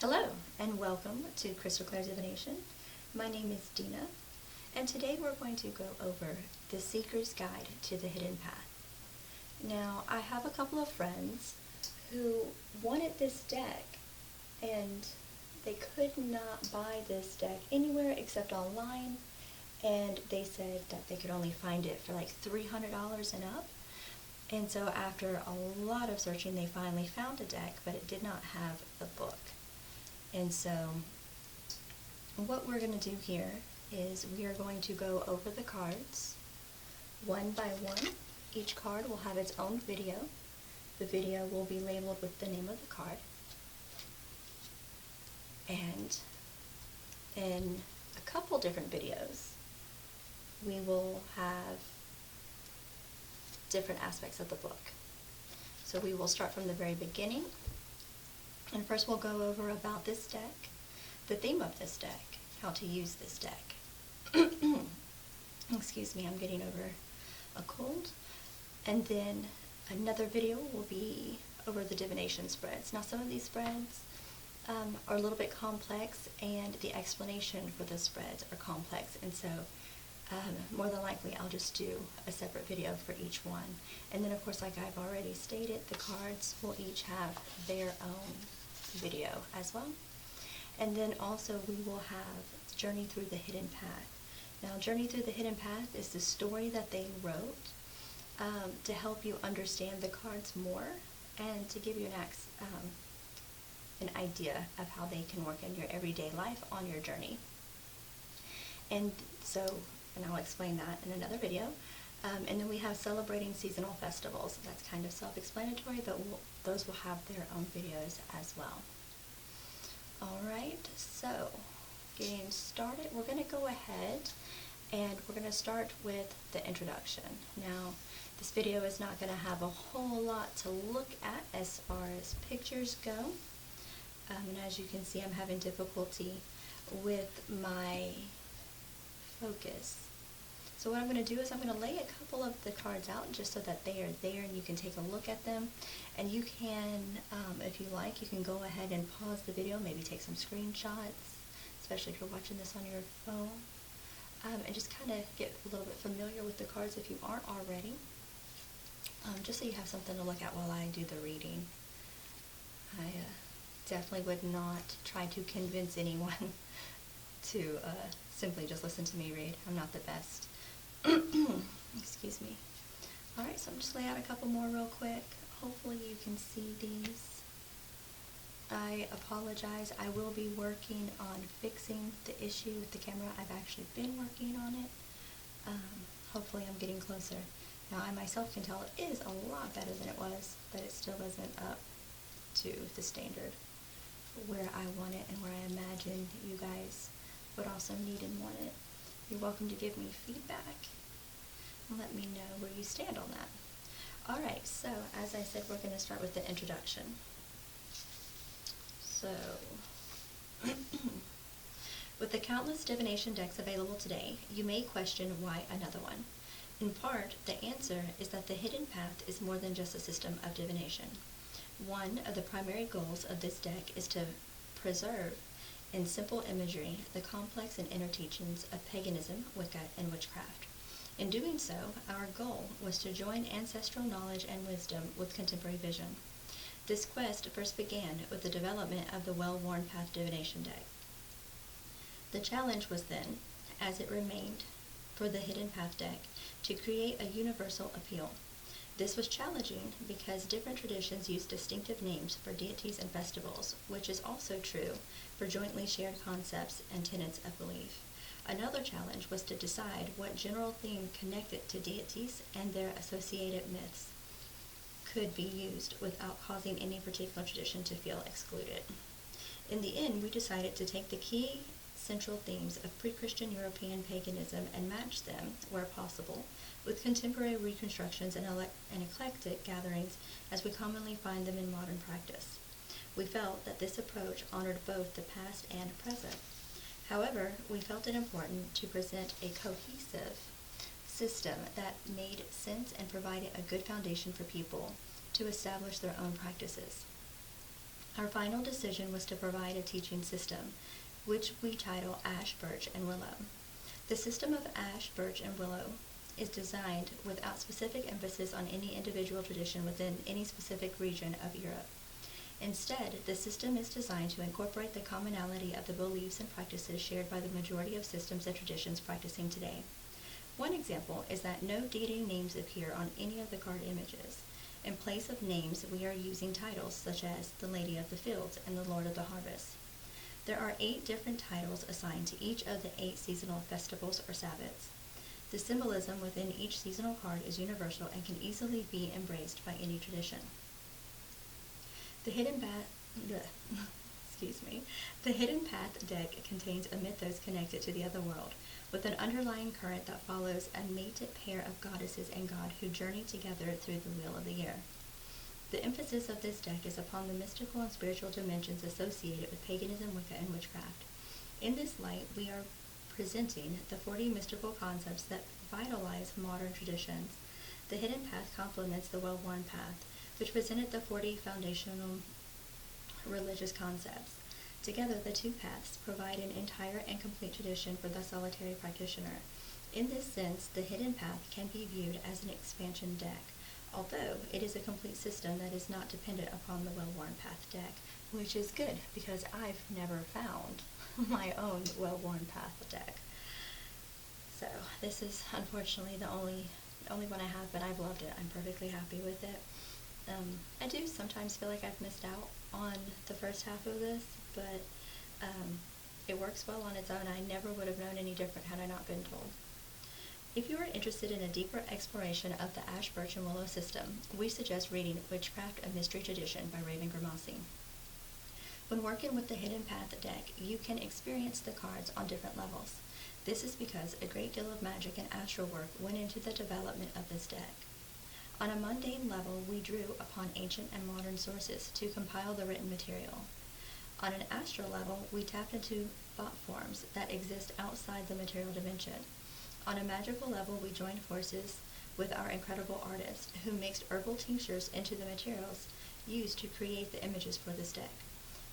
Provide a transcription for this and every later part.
Hello, and welcome to Crystal-Clair Divination. My name is Dina, and today we're going to go over the Seeker's Guide to the Hidden Path. Now, I have a couple of friends who wanted this deck, and they could not buy this deck anywhere except online, and they said that they could only find it for like $300 and up. And so after a lot of searching, they finally found a deck, but it did not have the book. And so what we're going to do here is we are going to go over the cards one by one. Each card will have its own video. The video will be labeled with the name of the card. And in a couple different videos, we will have different aspects of the book. So we will start from the very beginning. And first we'll go over about this deck, the theme of this deck, how to use this deck. Excuse me, I'm getting over a cold. And then another video will be over the divination spreads. Now some of these spreads are a little bit complex, and the explanation for the spreads are complex, and so more than likely I'll just do a separate video for each one. And then of course, like I've already stated, the cards will each have their own video as well. And then also we will have Journey Through the Hidden Path. Now Journey Through the Hidden Path is the story that they wrote to help you understand the cards more and to give you an idea of how they can work in your everyday life on your journey. And I'll explain that in another video. And then we have Celebrating Seasonal Festivals. That's kind of self-explanatory, but those will have their own videos as well. Alright, so getting started, we're going to go ahead and we're going to start with the introduction. Now, this video is not going to have a whole lot to look at as far as pictures go. And as you can see, I'm having difficulty with my focus. So what I'm going to do is I'm going to lay a couple of the cards out just so that they are there and you can take a look at them. And you can, if you like, you can go ahead and pause the video, maybe take some screenshots, especially if you're watching this on your phone, and just kind of get a little bit familiar with the cards if you aren't already, just so you have something to look at while I do the reading. I definitely would not try to convince anyone to simply just listen to me read. I'm not the best. Excuse me. Alright, so I'm just lay out a couple more real quick. Hopefully you can see these. I apologize. I will be working on fixing the issue with the camera. I've actually been working on it. Hopefully I'm getting closer. Now I myself can tell it is a lot better than it was, but it still isn't up to the standard where I want it and where I imagine you guys would also need and want it. You're welcome to give me feedback and let me know where you stand on that. Alright, so as I said, we're going to start with the introduction. So, with the countless divination decks available today, you may question why another one. In part, the answer is that the Hidden Path is more than just a system of divination. One of the primary goals of this deck is to preserve in simple imagery the complex and inner teachings of paganism, Wicca, and witchcraft. In doing so, our goal was to join ancestral knowledge and wisdom with contemporary vision. This quest first began with the development of the well-worn Path Divination deck. The challenge was then, as it remained, for the Hidden Path deck to create a universal appeal. This was challenging because different traditions use distinctive names for deities and festivals, which is also true for jointly shared concepts and tenets of belief. Another challenge was to decide what general theme connected to deities and their associated myths could be used without causing any particular tradition to feel excluded. In the end, we decided to take the key central themes of pre-Christian European paganism and match them, where possible, with contemporary reconstructions and eclectic gatherings as we commonly find them in modern practice. We felt that this approach honored both the past and present. However, we felt it important to present a cohesive system that made sense and provided a good foundation for people to establish their own practices. Our final decision was to provide a teaching system, which we title Ash, Birch, and Willow. The system of Ash, Birch, and Willow is designed without specific emphasis on any individual tradition within any specific region of Europe. Instead, the system is designed to incorporate the commonality of the beliefs and practices shared by the majority of systems and traditions practicing today. One example is that no deity names appear on any of the card images. In place of names, we are using titles such as the Lady of the Fields and the Lord of the Harvest. There are 8 different titles assigned to each of the 8 seasonal festivals or Sabbats. The symbolism within each seasonal card is universal and can easily be embraced by any tradition. The Hidden Path deck contains a mythos connected to the other world, with an underlying current that follows a mated pair of goddesses and god who journey together through the wheel of the year. The emphasis of this deck is upon the mystical and spiritual dimensions associated with paganism, Wicca, and witchcraft. In this light, we are presenting the 40 mystical concepts that vitalize modern traditions. The Hidden Path complements the well-worn path, which presented the 40 foundational religious concepts. Together, the 2 paths provide an entire and complete tradition for the solitary practitioner. In this sense, the Hidden Path can be viewed as an expansion deck, although it is a complete system that is not dependent upon the well-worn path deck, which is good because I've never found my own well-worn path deck. So this is unfortunately the only one I have, but I've loved it. I'm perfectly happy with it. I do sometimes feel like I've missed out on the first half of this, but it works well on its own. I never would have known any different had I not been told. If you are interested in a deeper exploration of the Ash, Birch, and Willow system, we suggest reading Witchcraft, A Mystery Tradition by Raven Grimassi. When working with the Hidden Path deck, you can experience the cards on different levels. This is because a great deal of magic and astral work went into the development of this deck. On a mundane level, we drew upon ancient and modern sources to compile the written material. On an astral level, we tapped into thought forms that exist outside the material dimension. On a magical level, we joined forces with our incredible artist, who mixed herbal tinctures into the materials used to create the images for this deck.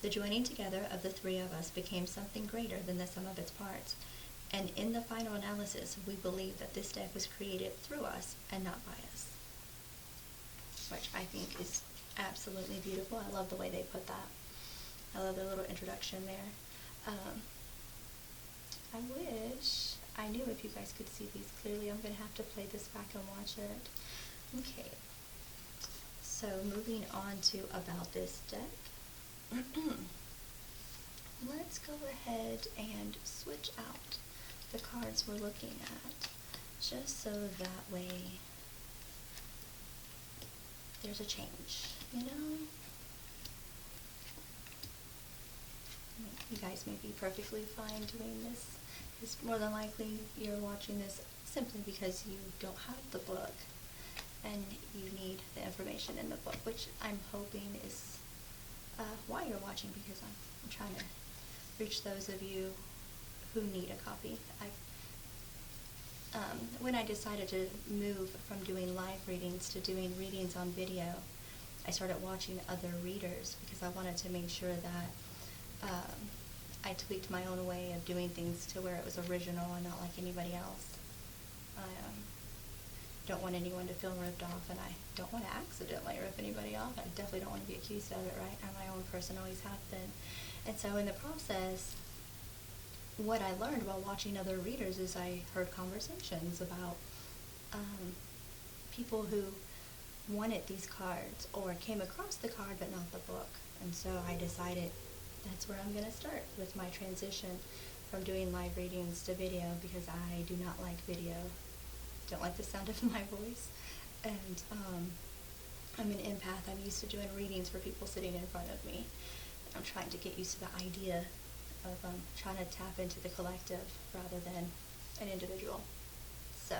The joining together of the 3 of us became something greater than the sum of its parts, and in the final analysis, we believe that this deck was created through us and not by us, which I think is absolutely beautiful. I love the way they put that. I love the little introduction there. I wish I knew if you guys could see these clearly. I'm going to have to play this back and watch it. Okay, so moving on to about this deck. Let's go ahead and switch out the cards we're looking at, just so that way there's a change, you know? You guys may be perfectly fine doing this, because more than likely you're watching this simply because you don't have the book and you need the information in the book, which I'm hoping is why you're watching, because I'm trying to reach those of you who need a copy. When I decided to move from doing live readings to doing readings on video, I started watching other readers because I wanted to make sure that I tweaked my own way of doing things to where it was original and not like anybody else. I don't want anyone to feel ripped off, and I don't want to accidentally rip anybody off. I definitely don't want to be accused of it, right? I'm my own person, always have been. And so in the process, what I learned while watching other readers is I heard conversations about people who wanted these cards or came across the card but not the book. And so I decided that's where I'm going to start with my transition from doing live readings to video, because I do not like video. Don't like the sound of my voice. And I'm an empath. I'm used to doing readings for people sitting in front of me. I'm trying to get used to the idea of trying to tap into the collective rather than an individual. So,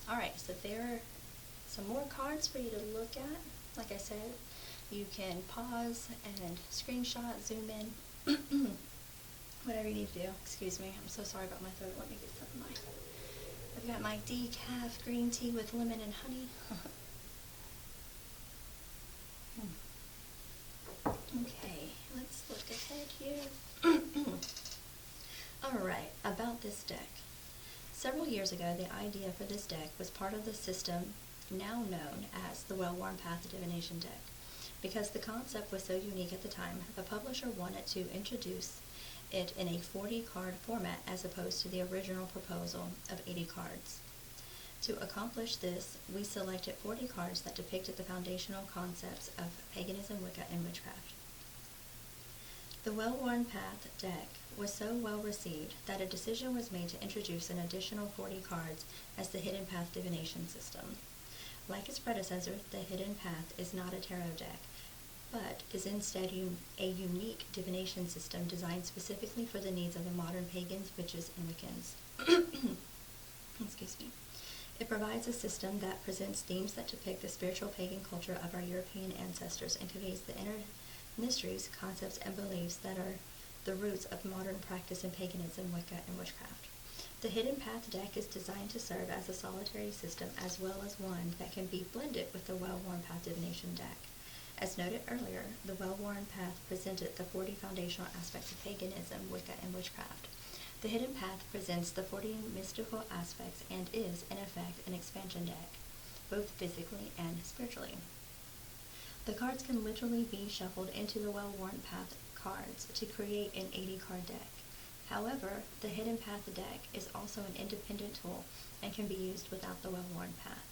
alright, so there are some more cards for you to look at. Like I said, you can pause and screenshot, zoom in, whatever you need to do. Excuse me, I'm so sorry about my throat. Let me get some of my... I've got my decaf green tea with lemon and honey. Okay, let's look ahead here. Alright, about this deck. Several years ago, the idea for this deck was part of the system now known as the Well-Worn Path Divination deck. Because the concept was so unique at the time, the publisher wanted to introduce it in a 40-card format as opposed to the original proposal of 80 cards. To accomplish this, we selected 40 cards that depicted the foundational concepts of paganism, Wicca, and witchcraft. The Well-Worn Path deck was so well received that a decision was made to introduce an additional 40 cards as the Hidden Path Divination system. Like its predecessor, the Hidden Path is not a tarot deck, but is instead a unique divination system designed specifically for the needs of the modern pagans, witches, and Wiccans. Excuse me. It provides a system that presents themes that depict the spiritual pagan culture of our European ancestors and conveys the inner mysteries, concepts, and beliefs that are the roots of modern practice in paganism, Wicca, and witchcraft. The Hidden Path deck is designed to serve as a solitary system as well as one that can be blended with the Well-Worn Path Divination deck. As noted earlier, the Well-Worn Path presented the 40 foundational aspects of paganism, Wicca, and witchcraft. The Hidden Path presents the 40 mystical aspects and is, in effect, an expansion deck, both physically and spiritually. The cards can literally be shuffled into the Well-Worn Path cards to create an 80-card deck. However, the Hidden Path deck is also an independent tool and can be used without the Well-Worn Path.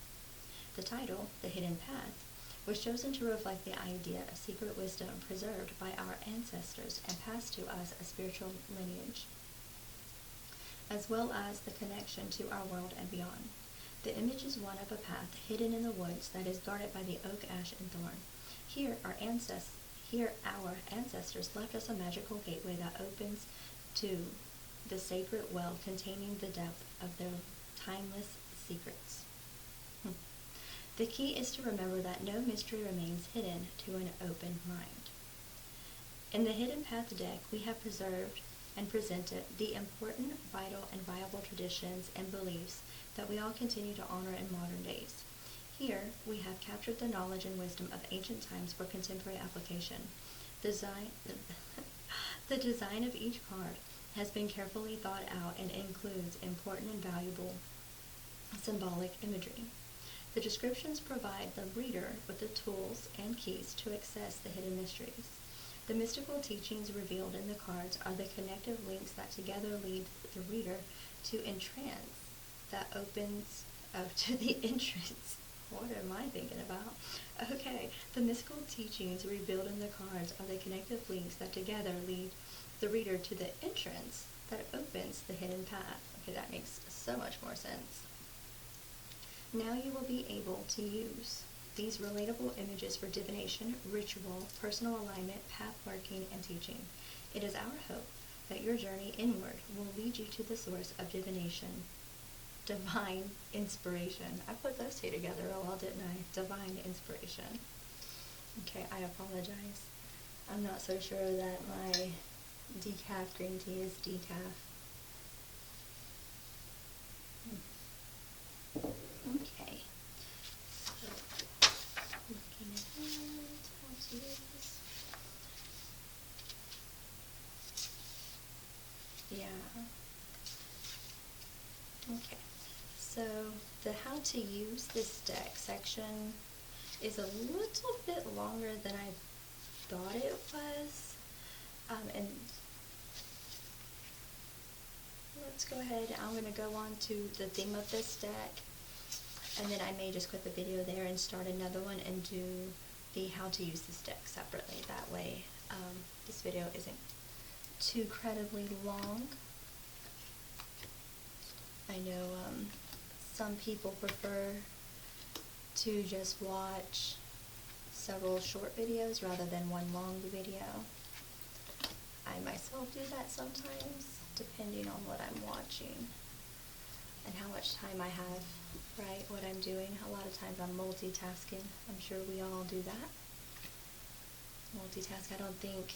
The title, The Hidden Path, was chosen to reflect the idea of secret wisdom preserved by our ancestors and passed to us as spiritual lineage, as well as the connection to our world and beyond. The image is one of a path hidden in the woods that is guarded by the oak, ash, and thorn. Here, our ancestors left us a magical gateway that opens to the sacred well containing the depth of their timeless secrets. The key is to remember that no mystery remains hidden to an open mind. In the Hidden Path deck, we have preserved and presented the important, vital, and viable traditions and beliefs that we all continue to honor in modern days. Here, we have captured the knowledge and wisdom of ancient times for contemporary application. The design of each card has been carefully thought out and includes important and valuable symbolic imagery. The descriptions provide the reader with the tools and keys to access the hidden mysteries. The mystical teachings revealed in the cards are the connective links that together lead the reader to entrance that opens to the entrance. What am I thinking about? Okay, the mystical teachings revealed in the cards are the connective links that together lead the reader to the entrance that opens the hidden path. Okay, that makes so much more sense. Now you will be able to use these relatable images for divination, ritual, personal alignment, path working, and teaching. It is our hope that your journey inward will lead you to the source of divination, divine inspiration. I put those two together real well, didn't I? Divine inspiration. Okay, I apologize. I'm not so sure that my decaf green tea is decaf. Okay. Looking ahead, how to use. Yeah. Okay. So the how to use this deck section is a little bit longer than I thought it was. And let's go ahead. I'm going to go on to the theme of this deck. And then I may just quit the video there and start another one and do the how to use this deck separately. That way this video isn't too incredibly long. I know some people prefer to just watch several short videos rather than one long video. I myself do that sometimes, depending on what I'm watching and how much time I have, right, what I'm doing. A lot of times I'm multitasking. I'm sure we all do that. Multitask. I don't think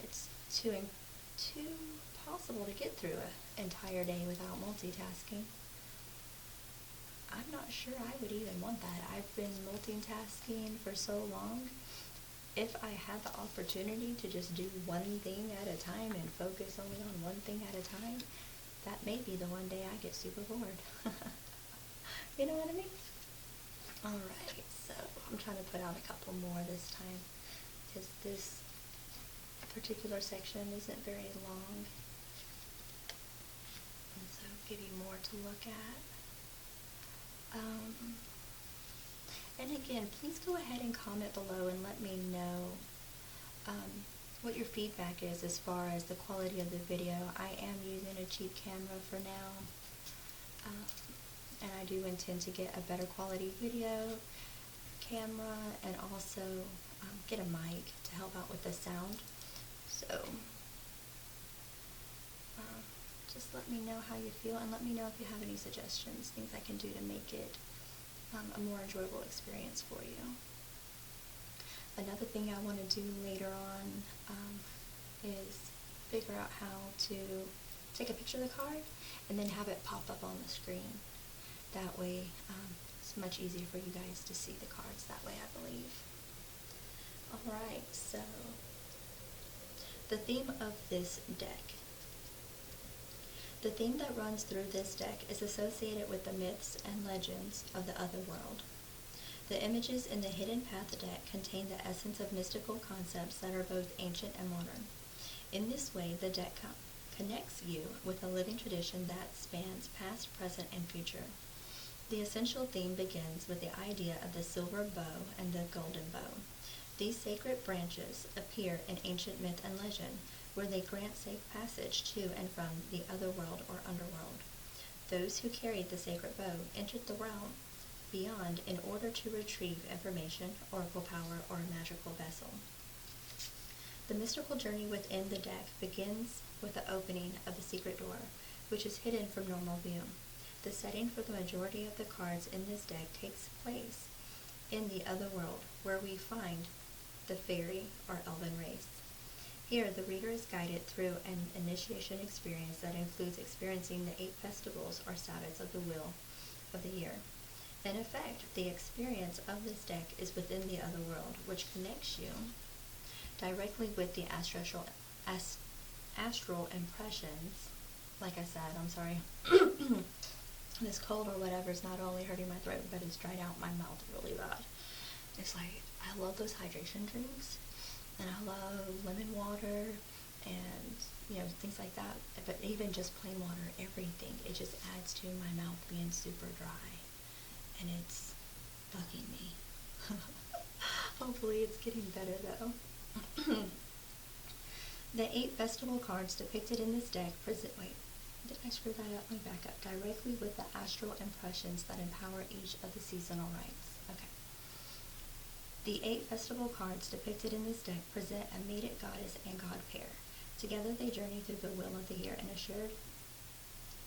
it's too possible to get through an entire day without multitasking. I'm not sure I would even want that. I've been multitasking for so long if I had the opportunity to just do one thing at a time and focus only on one thing at a time, that may be the one day I get super bored. You know what I mean? Alright, so I'm trying to put out a couple more this time, because this particular section isn't very long, and so give you more to look at. And again, please go ahead and comment below and let me know what your feedback is as far as the quality of the video. I am using a cheap camera for now, and I do intend to get a better quality video camera and also get a mic to help out with the sound. So just let me know how you feel, and let me know if you have any suggestions, things I can do to make it a more enjoyable experience for you. Another thing I want to do later on is figure out how to take a picture of the card and then have it pop up on the screen. That way it's much easier for you guys to see the cards that way, I believe. Alright, so the theme of this deck. The theme that runs through this deck is associated with the myths and legends of the other world. The images in the Hidden Path deck contain the essence of mystical concepts that are both ancient and modern. In this way, the deck connects you with a living tradition that spans past, present, and future. The essential theme begins with the idea of the silver bow and the golden bow. These sacred branches appear in ancient myth and legend, where they grant safe passage to and from the other world or underworld. Those who carried the sacred bow entered the realm beyond in order to retrieve information, oracle power, or a magical vessel. The mystical journey within the deck begins with the opening of the secret door, which is hidden from normal view. The setting for the majority of the cards in this deck takes place in the other world, where we find the fairy or elven race. Here, the reader is guided through an initiation experience that includes experiencing the 8 festivals or Sabbats of the wheel of the year. In effect, the experience of this deck is within the other world, which connects you directly with the astral impressions. Like I said, I'm sorry, this cold or whatever is not only hurting my throat, but it's dried out my mouth really bad. It's like, I love those hydration drinks, and I love lemon water and, you know, things like that. But even just plain water, everything, it just adds to my mouth being super dry. And it's bugging me. Hopefully it's getting better though. The 8 festival cards depicted in this deck present, did I screw that up? Let me back up. Directly with the astral impressions that empower each of the seasonal rites. Okay. The 8 festival cards depicted in this deck present a mated goddess and god pair. Together they journey through the wheel of the year in a shared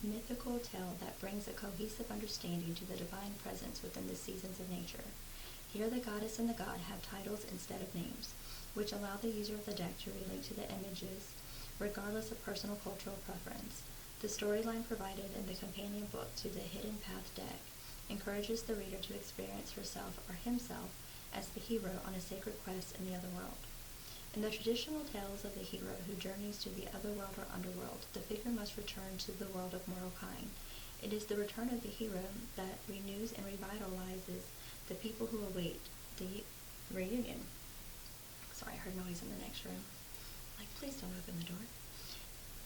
mythical tale that brings a cohesive understanding to the divine presence within the seasons of nature. Here the goddess and the god have titles instead of names, which allow the user of the deck to relate to the images regardless of personal cultural preference. The storyline provided in the companion book to the Hidden Path deck encourages the reader to experience herself or himself as the hero on a sacred quest in the other world. In the traditional tales of the hero who journeys to the other world or underworld, the figure must return to the world of mortal kind. It is the return of the hero that renews and revitalizes the people who await the reunion. Sorry, I heard noise in the next room. Like, please don't open the door.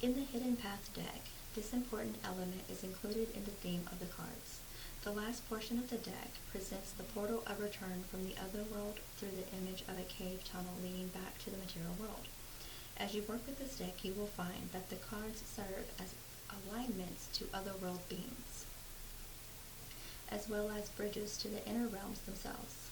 In the Hidden Path deck, this important element is included in the theme of the cards. The last portion of the deck presents the portal of return from the other world through the image of a cave tunnel leading back to the material world. As you work with this deck, you will find that the cards serve as alignments to other world beings, as well as bridges to the inner realms themselves.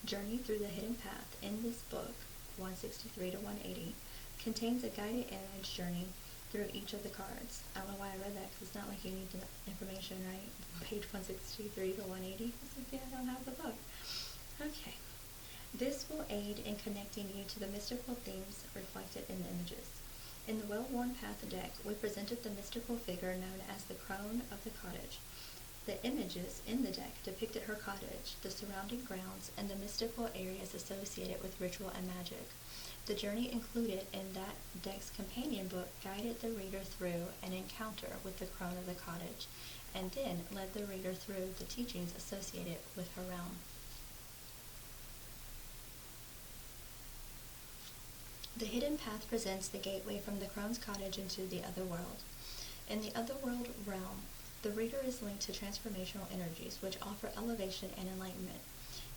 Journey Through the Hidden Path in this book, 163 to 180, contains a guided image journey through each of the cards. I don't know why I read that, because it's not like you need the information, right? Page 163 to 180. It's like, yeah, I don't have the book. Okay. This will aid in connecting you to the mystical themes reflected in the images. In the Well-Worn Path deck, we presented the mystical figure known as the Crone of the Cottage. The images in the deck depicted her cottage, the surrounding grounds, and the mystical areas associated with ritual and magic. The journey included in that deck's companion book guided the reader through an encounter with the crone of the cottage, and then led the reader through the teachings associated with her realm. The hidden path presents the gateway from the crone's cottage into the other world. In the otherworld realm, the reader is linked to transformational energies which offer elevation and enlightenment.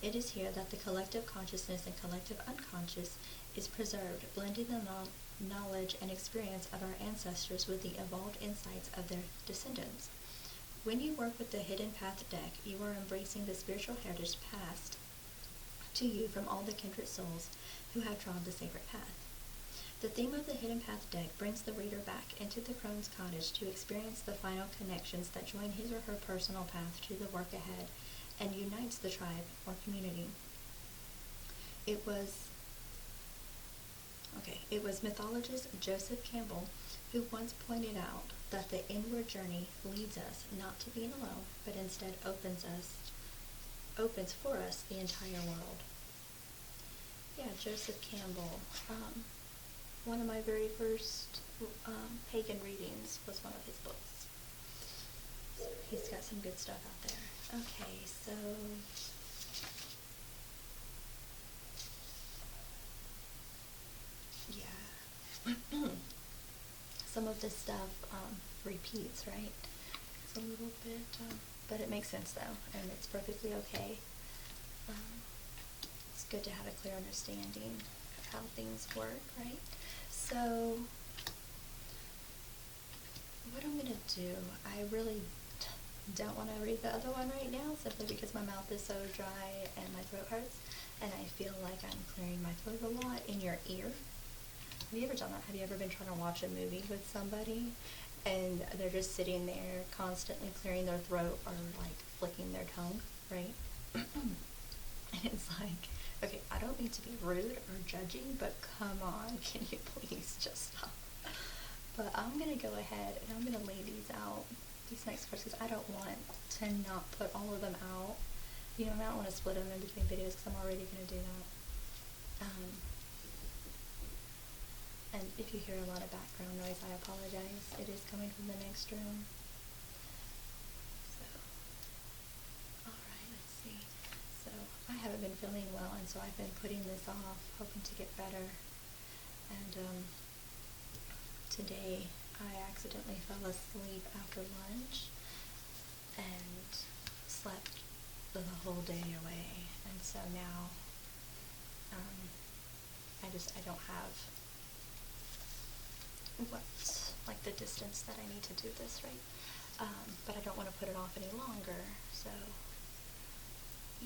It is here that the collective consciousness and collective unconscious is preserved, blending the knowledge and experience of our ancestors with the evolved insights of their descendants. When you work with the Hidden Path deck, you are embracing the spiritual heritage passed to you from all the kindred souls who have trod the sacred path. The theme of the Hidden Path deck brings the reader back into the crone's cottage to experience the final connections that join his or her personal path to the work ahead and unites the tribe or community. It was mythologist Joseph Campbell who once pointed out that the inward journey leads us not to being alone, but instead opens for us the entire world. Yeah, Joseph Campbell. One of my very first pagan readings was one of his books. So he's got some good stuff out there. Okay, so yeah. Some of this stuff repeats, right? It's a little bit, but it makes sense though, and it's perfectly okay. It's good to have a clear understanding of how things work, right? So, what I'm going to do, I really don't want to read the other one right now, simply because my mouth is so dry and my throat hurts, and I feel like I'm clearing my throat a lot in your ear. Have you ever done that? Have you ever been trying to watch a movie with somebody, and they're just sitting there constantly clearing their throat or, like, flicking their tongue, right? And it's like, okay, I don't mean to be rude or judging, but come on, can you please just stop? But I'm going to go ahead and I'm going to lay these out, these next cards, because I don't want to not put all of them out. You know, I don't want to split them in between videos because I'm already going to do that. And if you hear a lot of background noise, I apologize. It is coming from the next room. So, alright, let's see. So, I haven't been feeling well, and so I've been putting this off, hoping to get better. And today, I accidentally fell asleep after lunch and slept the whole day away. And so now, I don't have the distance that I need to do this, right? But I don't want to put it off any longer, so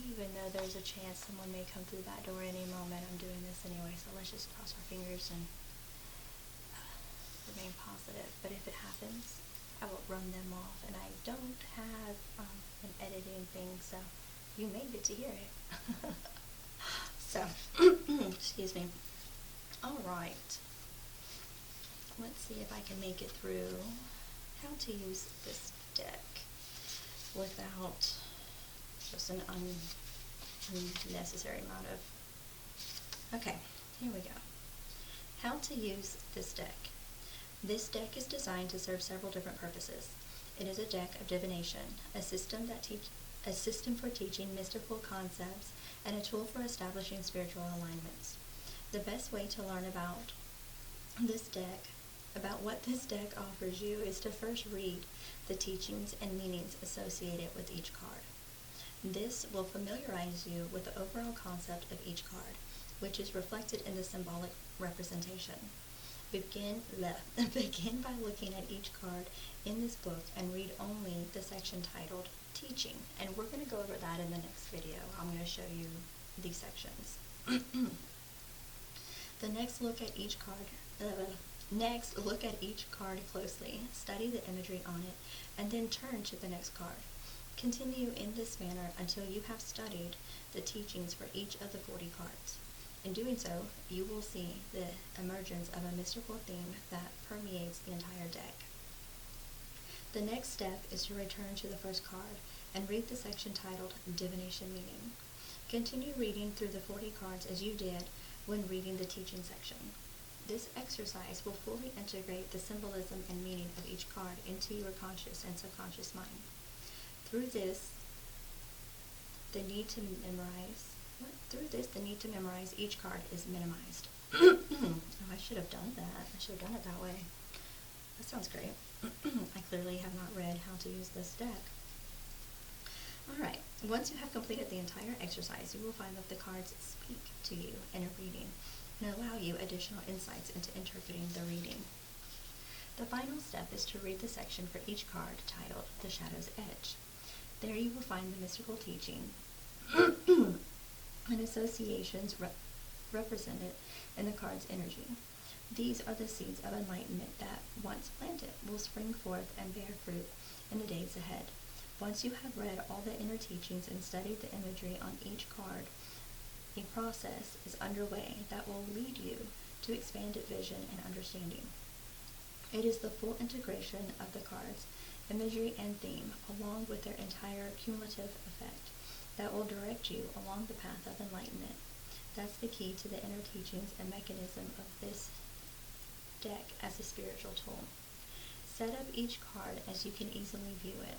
even though there's a chance someone may come through that door any moment, I'm doing this anyway, so let's just cross our fingers and remain positive. But if it happens, I will run them off, and I don't have an editing thing, so you may get to hear it. So, excuse me. Alright. Let's see if I can make it through how to use this deck without just an unnecessary amount of... Okay, here we go. How to use this deck. This deck is designed to serve several different purposes. It is a deck of divination, a system for teaching mystical concepts, and a tool for establishing spiritual alignments. The best way to learn about what this deck offers you is to first read the teachings and meanings associated with each card. This will familiarize you with the overall concept of each card, which is reflected in the symbolic representation. Begin by looking at each card in this book and read only the section titled Teaching, and we're going to go over that in the next video. I'm going to show you these sections. Next, look at each card closely, study the imagery on it, and then turn to the next card. Continue in this manner until you have studied the teachings for each of the 40 cards. In doing so, you will see the emergence of a mystical theme that permeates the entire deck. The next step is to return to the first card and read the section titled Divination Meaning. Continue reading through the 40 cards as you did when reading the teaching section. This exercise will fully integrate the symbolism and meaning of each card into your conscious and subconscious mind. Through this, the need to memorize each card is minimized. Oh, I should have done that. I should have done it that way. That sounds great. I clearly have not read how to use this deck. Alright, once you have completed the entire exercise, you will find that the cards speak to you in a reading and allow you additional insights into interpreting the reading. The final step is to read the section for each card titled The Shadow's Edge. There you will find the mystical teaching and associations represented in the card's energy. These are the seeds of enlightenment that, once planted, will spring forth and bear fruit in the days ahead. Once you have read all the inner teachings and studied the imagery on each card, a process is underway that will lead you to expanded vision and understanding. It is the full integration of the cards, imagery and theme, along with their entire cumulative effect, that will direct you along the path of enlightenment. That's the key to the inner teachings and mechanism of this deck as a spiritual tool. Set up each card as you can easily view it,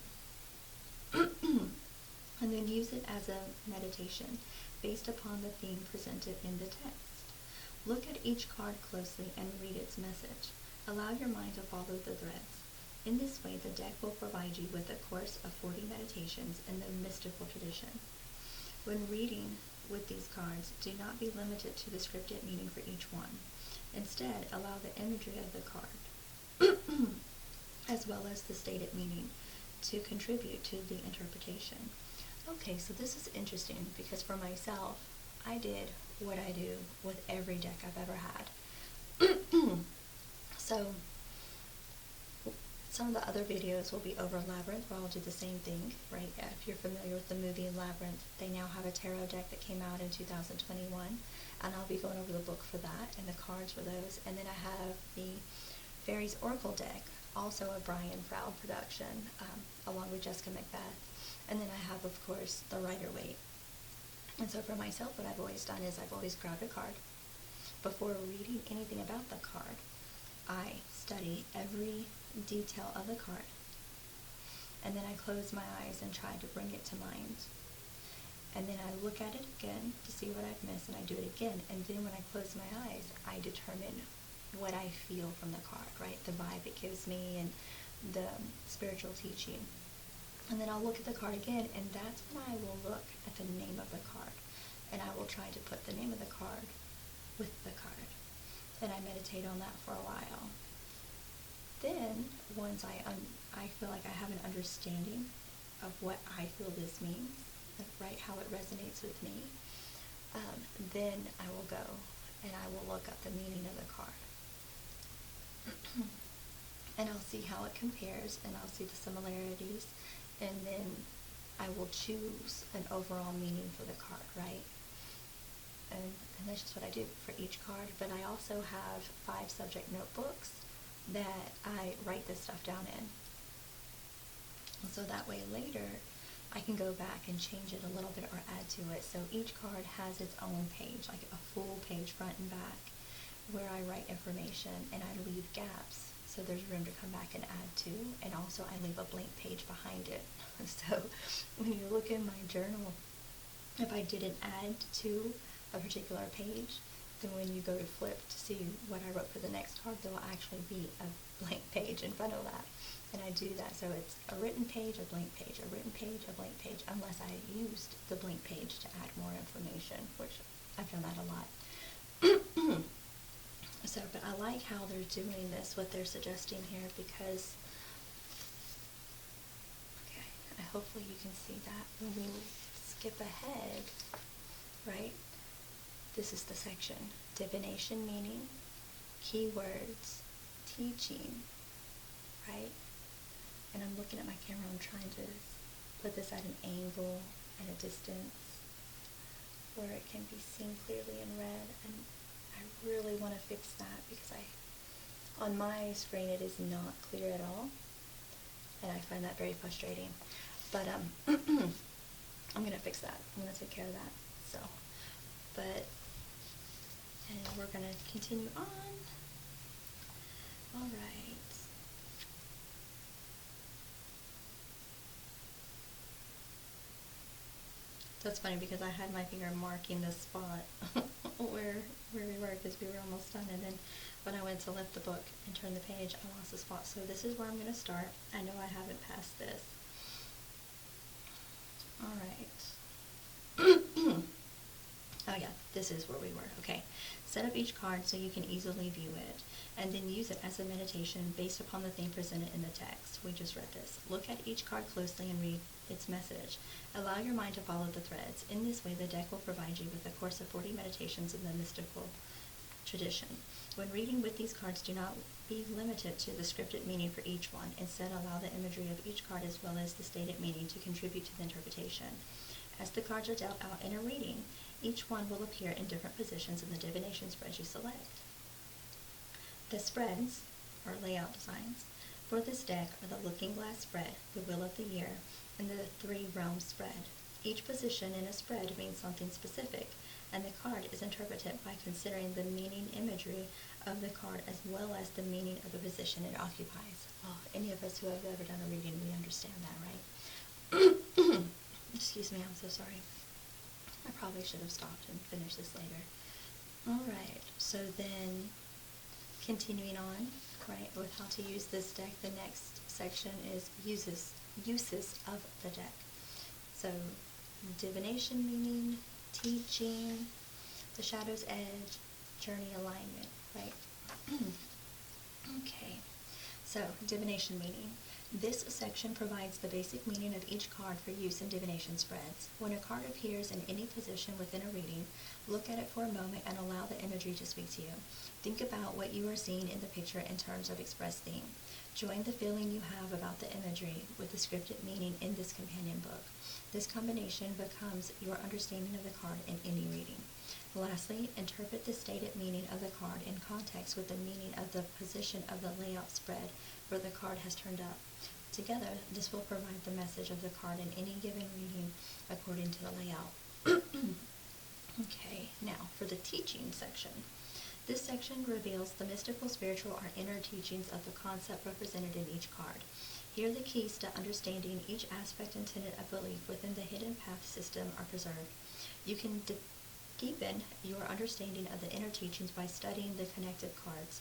and then use it as a meditation based upon the theme presented in the text. Look at each card closely and read its message. Allow your mind to follow the threads. In this way, the deck will provide you with a course of 40 meditations in the mystical tradition. When reading with these cards, do not be limited to the scripted meaning for each one. Instead, allow the imagery of the card, as well as the stated meaning, to contribute to the interpretation. Okay, so this is interesting because for myself, I did what I do with every deck I've ever had. So, some of the other videos will be over Labyrinth, where I'll do the same thing, right? If you're familiar with the movie Labyrinth, they now have a tarot deck that came out in 2021, and I'll be going over the book for that, and the cards for those. And then I have the Fairies Oracle deck, also a Brian Froud production, along with Jessica Macbeth. And then I have, of course, the Rider-Waite. And so for myself, what I've always done is I've always grabbed a card. Before reading anything about the card, I study every detail of the card, and then I close my eyes and try to bring it to mind. And then I look at it again to see what I've missed, and I do it again. And then when I close my eyes, I determine what I feel from the card, right? The vibe it gives me and the spiritual teaching. And then I'll look at the card again, and that's when I will look at the name of the card. And I will try to put the name of the card with the card. And I meditate on that for a while. Then, once I feel like I have an understanding of what I feel this means, right, how it resonates with me, then I will go and I will look up the meaning of the card. And I'll see how it compares, and I'll see the similarities, and then I will choose an overall meaning for the card, right? And that's just what I do for each card. But I also have 5 subject notebooks that I write this stuff down in. And so that way later I can go back and change it a little bit or add to it. So each card has its own page, like a full page front and back, where I write information and I leave gaps so there's room to come back and add to. And also I leave a blank page behind it. So when you look in my journal, if I didn't add to a particular page, then when you go to flip to see what I wrote for the next card, there will actually be a blank page in front of that. And I do that, so it's a written page, a blank page, a written page, a blank page, unless I used the blank page to add more information, which I've done that a lot. So, but I like how they're doing this, what they're suggesting here, because, okay, hopefully you can see that when we skip ahead, right? This is the section, divination meaning, keywords, teaching, right? And I'm looking at my camera, I'm trying to put this at an angle and a distance where it can be seen clearly in red, and I really want to fix that because on my screen it is not clear at all. and I find that very frustrating. But I'm gonna fix that. I'm gonna take care of that. So, but, and we're gonna continue on. All right. So it's funny because I had my finger marking the spot where we were, because we were almost done, and then when I went to lift the book and turn the page, I lost the spot. So this is where I'm going to start. I know I haven't passed this. All right. Oh yeah, this is where we were. Okay. Set up each card so you can easily view it, and then use it as a meditation based upon the theme presented in the text. We just read this. Look at each card closely and read its message. Allow your mind to follow the threads. In this way, the deck will provide you with a course of 40 meditations in the mystical tradition. When reading with these cards, do not be limited to the scripted meaning for each one. Instead, allow the imagery of each card as well as the stated meaning to contribute to the interpretation. As the cards are dealt out in a reading, each one will appear in different positions in the divination spread you select. The spreads, or layout designs, for this deck are the Looking Glass spread, the Wheel of the Year, and the Three Realms spread. Each position in a spread means something specific, and the card is interpreted by considering the meaning imagery of the card as well as the meaning of the position it occupies. Well, any of us who have ever done a reading, we understand that, right? Excuse me, I'm so sorry. I probably should have stopped and finished this later. All right, so then continuing on, right, with how to use this deck, the next section is uses of the deck. So divination meaning, teaching, the shadow's edge, journey alignment, right? Okay, so divination meaning. This section provides the basic meaning of each card for use in divination spreads. When a card appears in any position within a reading, look at it for a moment and allow the imagery to speak to you. Think about what you are seeing in the picture in terms of expressed theme. Join the feeling you have about the imagery with the scripted meaning in this companion book. This combination becomes your understanding of the card in any reading. Lastly, interpret the stated meaning of the card in context with the meaning of the position of the layout spread where the card has turned up. Together, this will provide the message of the card in any given reading according to the layout. Okay, now for the teaching section. This section reveals the mystical, spiritual, or inner teachings of the concept represented in each card. Here, the keys to understanding each aspect and tenet of belief within the hidden path system are preserved. You can deepen your understanding of the inner teachings by studying the connected cards.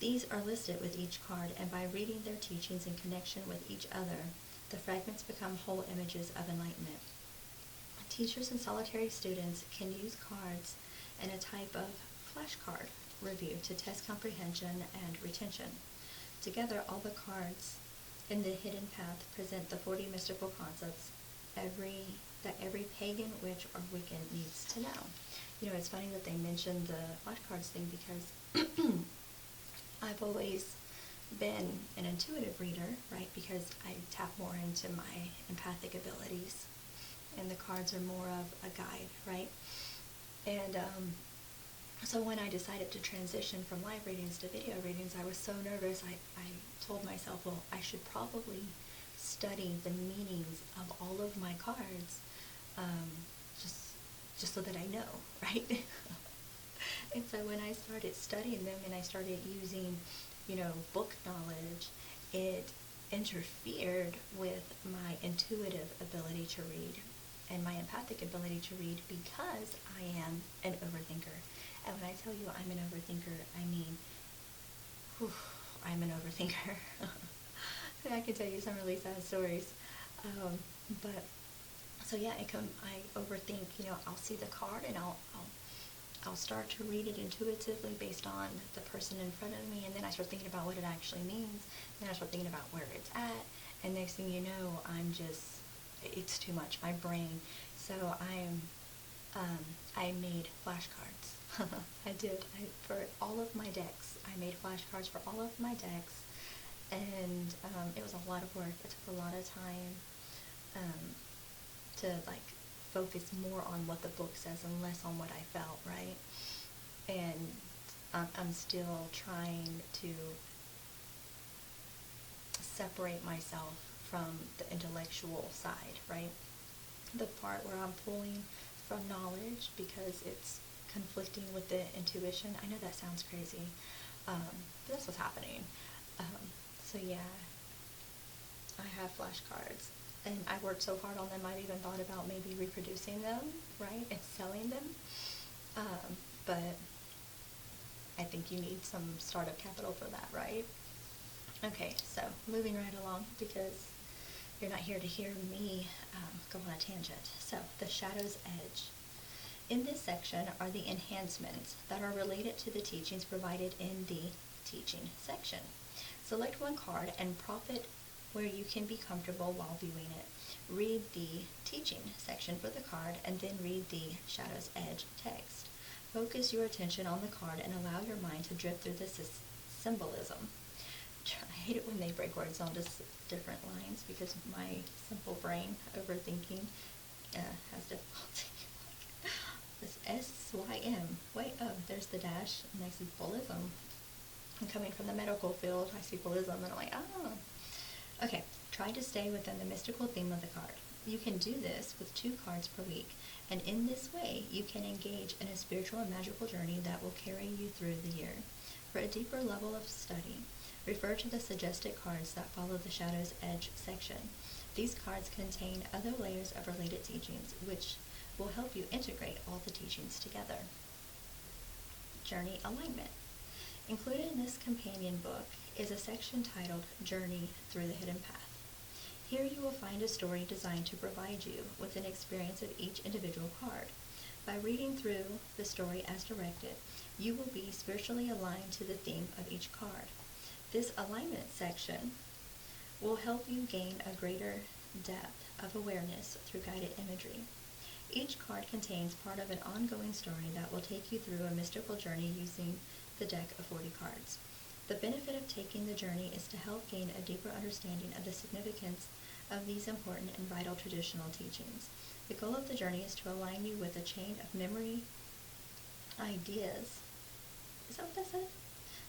These are listed with each card, and by reading their teachings in connection with each other, the fragments become whole images of enlightenment. Teachers and solitary students can use cards in a type of flashcard review to test comprehension and retention. Together, all the cards in the hidden path present the 40 mystical concepts that every pagan, witch, or Wiccan needs to know. You know, it's funny that they mentioned the flashcards thing because I've always been an intuitive reader, right, because I tap more into my empathic abilities, and the cards are more of a guide, right? And so when I decided to transition from live readings to video readings, I was so nervous. I told myself, well, I should probably study the meanings of all of my cards, just so that I know, right? And so when I started studying them and I started using, book knowledge, it interfered with my intuitive ability to read and my empathic ability to read because I am an overthinker. And when I tell you I'm an overthinker, I mean, I'm an overthinker. I can tell you some really sad stories. But so yeah, I overthink. I'll see the card and I'll start to read it intuitively based on the person in front of me, and then I start thinking about what it actually means. Then I start thinking about where it's at, and next thing you know, it's too much. My brain. So I made flashcards. I did. For all of my decks, I made flashcards for all of my decks, and it was a lot of work. It took a lot of time to focus more on what the book says and less on what I felt, right? And I'm still trying to separate myself from the intellectual side, right? The part where I'm pulling from knowledge because it's conflicting with the intuition. I know that sounds crazy, but that's what's happening. So yeah, I have flashcards, and I worked so hard on them, I've even thought about maybe reproducing them, right, and selling them. But I think you need some startup capital for that, right? Okay, so moving right along, because you're not here to hear me go on a tangent. So, the Shadow's Edge. In this section are the enhancements that are related to the teachings provided in the teaching section. Select one card and prop it where you can be comfortable while viewing it. Read the teaching section for the card and then read the Shadow's Edge text. Focus your attention on the card and allow your mind to drift through the symbolism. I hate it when they break words onto different lines because my simple brain overthinking has difficulty. This S-Y-M. Wait, oh, there's the dash, and I see bullism. I'm coming from the medical field, I see bullism, and I'm like, oh. Okay, try to stay within the mystical theme of the card. You can do this with 2 cards per week, and in this way, you can engage in a spiritual and magical journey that will carry you through the year. For a deeper level of study, refer to the suggested cards that follow the Shadow's Edge section. These cards contain other layers of related teachings, which will help you integrate all the teachings together. Journey Alignment. Included in this companion book is a section titled Journey Through the Hidden Path. Here you will find a story designed to provide you with an experience of each individual card. By reading through the story as directed, you will be spiritually aligned to the theme of each card. This alignment section will help you gain a greater depth of awareness through guided imagery. Each card contains part of an ongoing story that will take you through a mystical journey using the deck of 40 cards. The benefit of taking the journey is to help gain a deeper understanding of the significance of these important and vital traditional teachings. The goal of the journey is to align you with a chain of memory ideas. Is that what that said?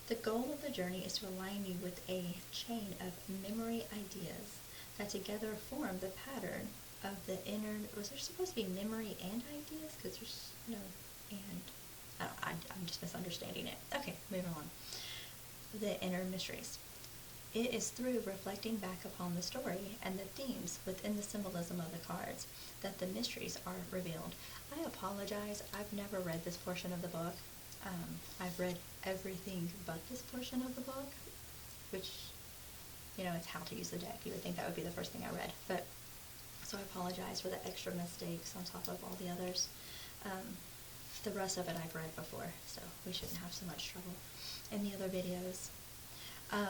The goal of the journey is to align you with a chain of memory ideas that together form the pattern of the inner. Was there supposed to be memory and ideas? Because there's no and. I'm just misunderstanding it. Okay, moving on. The inner mysteries. It is through reflecting back upon the story and the themes within the symbolism of the cards that the mysteries are revealed. I apologize, I've never read this portion of the book. I've read everything but this portion of the book, which, it's how to use the deck. You would think that would be the first thing I read. But so I apologize for the extra mistakes on top of all the others. The rest of it I've read before, so we shouldn't have so much trouble in the other videos.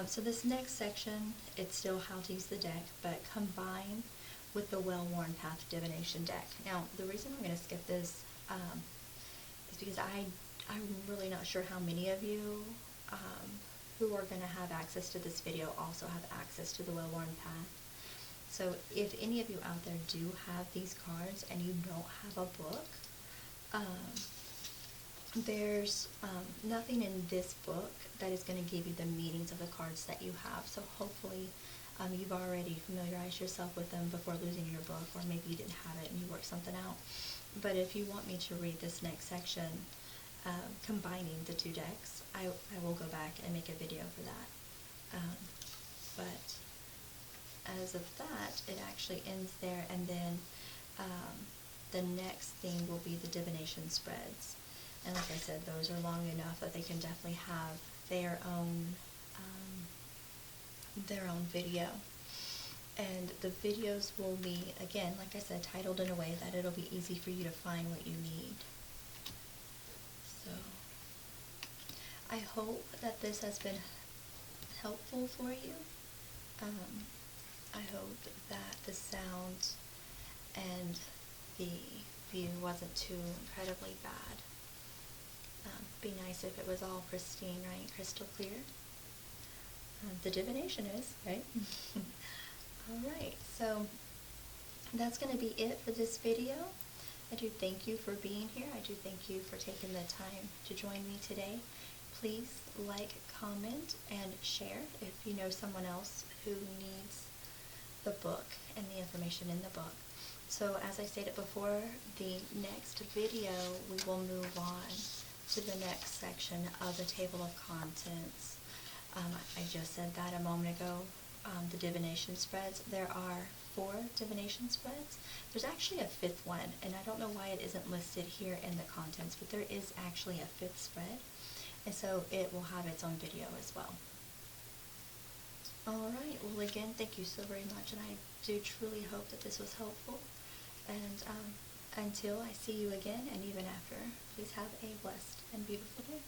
So this next section, it's still how to use the deck, but combined with the Well-Worn Path Divination deck. Now, the reason I'm going to skip this is because I'm really not sure how many of you who are going to have access to this video also have access to the Well-Worn Path. So if any of you out there do have these cards and you don't have a book, there's nothing in this book that is going to give you the meanings of the cards that you have. So hopefully you've already familiarized yourself with them before losing your book, or maybe you didn't have it and you worked something out. But if you want me to read this next section, combining the 2 decks, I will go back and make a video for that. But as of that, it actually ends there, and then the next thing will be the divination spreads. And like I said, those are long enough that they can definitely have their own video. And the videos will be, again, like I said, titled in a way that it'll be easy for you to find what you need. So I hope that this has been helpful for you. I hope that the sound and the view wasn't too incredibly bad. Be nice if it was all pristine, right? Crystal clear. The divination is, right? Alright, so that's going to be it for this video. I do thank you for being here. I do thank you for taking the time to join me today. Please like, comment, and share if you know someone else who needs the book and the information in the book. So as I stated before, the next video we will move on to the next section of the table of contents. I just said that a moment ago, the divination spreads. There are 4 divination spreads. There's actually a 5th one, and I don't know why it isn't listed here in the contents, but there is actually a 5th spread, and so it will have its own video as well. Alright, well again, thank you so very much, and I do truly hope that this was helpful. And until I see you again, and even after, please have a blessed and beautiful day.